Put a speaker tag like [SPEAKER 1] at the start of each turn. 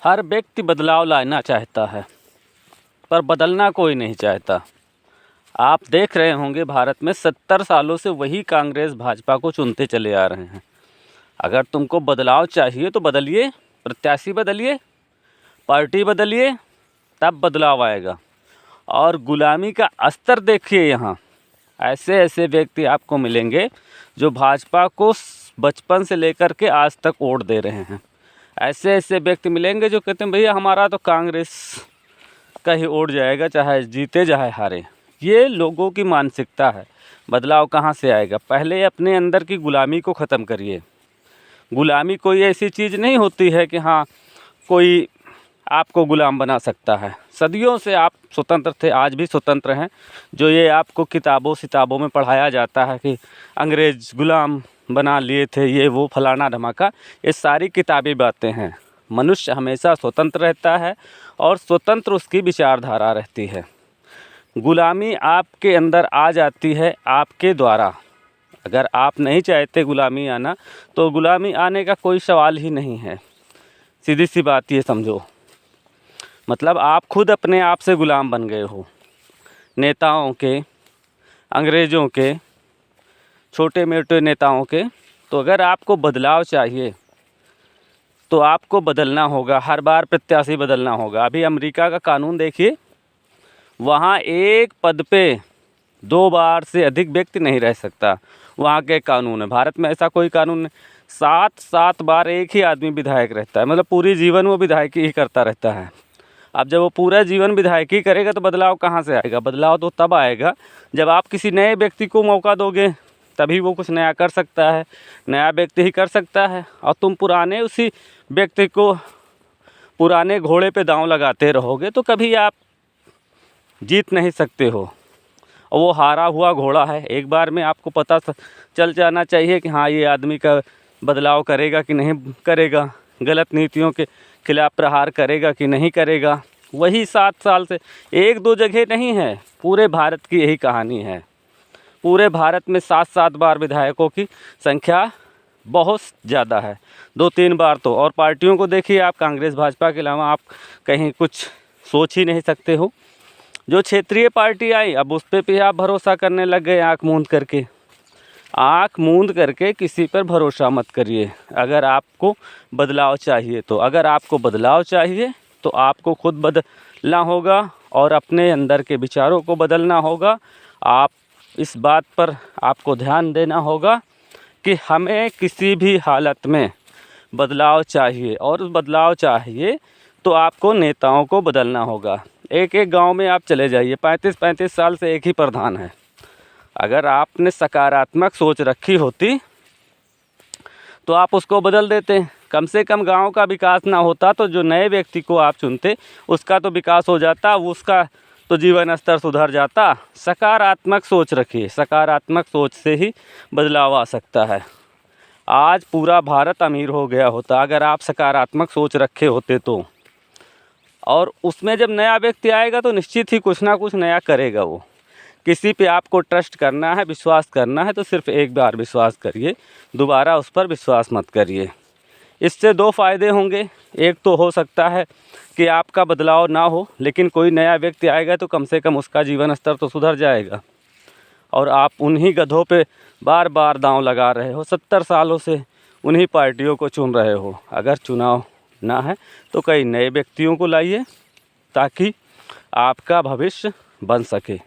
[SPEAKER 1] हर व्यक्ति बदलाव लाना चाहता है, पर बदलना कोई नहीं चाहता। आप देख रहे होंगे भारत में 70 सालों से वही कांग्रेस भाजपा को चुनते चले आ रहे हैं। अगर तुमको बदलाव चाहिए तो बदलिए, प्रत्याशी बदलिए, पार्टी बदलिए, तब बदलाव आएगा। और गुलामी का स्तर देखिए, यहाँ ऐसे ऐसे व्यक्ति आपको मिलेंगे जो भाजपा को बचपन से लेकर के आज तक वोट दे रहे हैं। ऐसे ऐसे व्यक्ति मिलेंगे जो कहते हैं भैया हमारा तो कांग्रेस का ही वोट जाएगा, चाहे जीते चाहे हारे। ये लोगों की मानसिकता है। बदलाव कहाँ से आएगा? पहले अपने अंदर की गुलामी को ख़त्म करिए। गुलामी कोई ऐसी चीज़ नहीं होती है कि हाँ कोई आपको गुलाम बना सकता है। सदियों से आप स्वतंत्र थे, आज भी स्वतंत्र हैं। जो ये आपको किताबों में पढ़ाया जाता है कि अंग्रेज़ गुलाम बना लिए थे, ये वो फलाना धमाका, ये सारी किताबी बातें हैं। मनुष्य हमेशा स्वतंत्र रहता है और स्वतंत्र उसकी विचारधारा रहती है। गुलामी आपके अंदर आ जाती है आपके द्वारा। अगर आप नहीं चाहते गुलामी आना तो गुलामी आने का कोई सवाल ही नहीं है। सीधी सी बात ये समझो, मतलब आप खुद अपने आप से गुलाम बन गए हो, नेताओं के, अंग्रेज़ों के, छोटे मोटे नेताओं के। तो अगर आपको बदलाव चाहिए तो आपको बदलना होगा, हर बार प्रत्याशी बदलना होगा। अभी अमेरिका का कानून देखिए, वहाँ एक पद पे 2 बार से अधिक व्यक्ति नहीं रह सकता। वहाँ के कानून है। भारत में ऐसा कोई कानून नहीं। 7 बार एक ही आदमी विधायक रहता है, मतलब पूरी जीवन वो विधायकी ही करता रहता है। अब जब वो पूरा जीवन विधायकी करेगा तो बदलाव कहाँ से आएगा? बदलाव तो तब आएगा जब आप किसी नए व्यक्ति को मौका दोगे, तभी वो कुछ नया कर सकता है। नया व्यक्ति ही कर सकता है। और तुम पुराने उसी व्यक्ति को, पुराने घोड़े पे दांव लगाते रहोगे तो कभी आप जीत नहीं सकते हो। और वो हारा हुआ घोड़ा है। एक बार में आपको पता चल जाना चाहिए कि हाँ ये आदमी का बदलाव करेगा कि नहीं करेगा, गलत नीतियों के खिलाफ प्रहार करेगा कि नहीं करेगा। वही 7 साल से 1-2 जगह नहीं है, पूरे भारत की यही कहानी है। पूरे भारत में 7-7 बार विधायकों की संख्या बहुत ज़्यादा है, 2-3 बार तो। और पार्टियों को देखिए आप, कांग्रेस भाजपा के अलावा आप कहीं कुछ सोच ही नहीं सकते हो। जो क्षेत्रीय पार्टी आई अब उस पर भी आप भरोसा करने लग गए आँख मूंद करके। आँख मूंद करके किसी पर भरोसा मत करिए। अगर आपको बदलाव चाहिए तो, अगर आपको बदलाव चाहिए तो आपको खुद बदलना होगा और अपने अंदर के विचारों को बदलना होगा। आप इस बात पर आपको ध्यान देना होगा कि हमें किसी भी हालत में बदलाव चाहिए, और बदलाव चाहिए तो आपको नेताओं को बदलना होगा। एक एक गांव में आप चले जाइए, 35-35 साल से एक ही प्रधान है। अगर आपने सकारात्मक सोच रखी होती तो आप उसको बदल देते। कम से कम गांव का विकास ना होता तो जो नए व्यक्ति को आप चुनते उसका तो विकास हो जाता, उसका तो जीवन स्तर सुधर जाता। सकारात्मक सोच रखिए, सकारात्मक सोच से ही बदलाव आ सकता है। आज पूरा भारत अमीर हो गया होता अगर आप सकारात्मक सोच रखे होते तो। और उसमें जब नया व्यक्ति आएगा तो निश्चित ही कुछ ना कुछ नया करेगा वो। किसी पे आपको ट्रस्ट करना है, विश्वास करना है तो सिर्फ एक बार विश्वास करिए, दोबारा उस पर विश्वास मत करिए। इससे 2 फ़ायदे होंगे। एक तो हो सकता है कि आपका बदलाव ना हो, लेकिन कोई नया व्यक्ति आएगा तो कम से कम उसका जीवन स्तर तो सुधर जाएगा। और आप उन्हीं गधों पे बार बार दांव लगा रहे हो, 70 सालों से उन्हीं पार्टियों को चुन रहे हो। अगर चुनाव ना है तो कई नए व्यक्तियों को लाइए ताकि आपका भविष्य बन सके।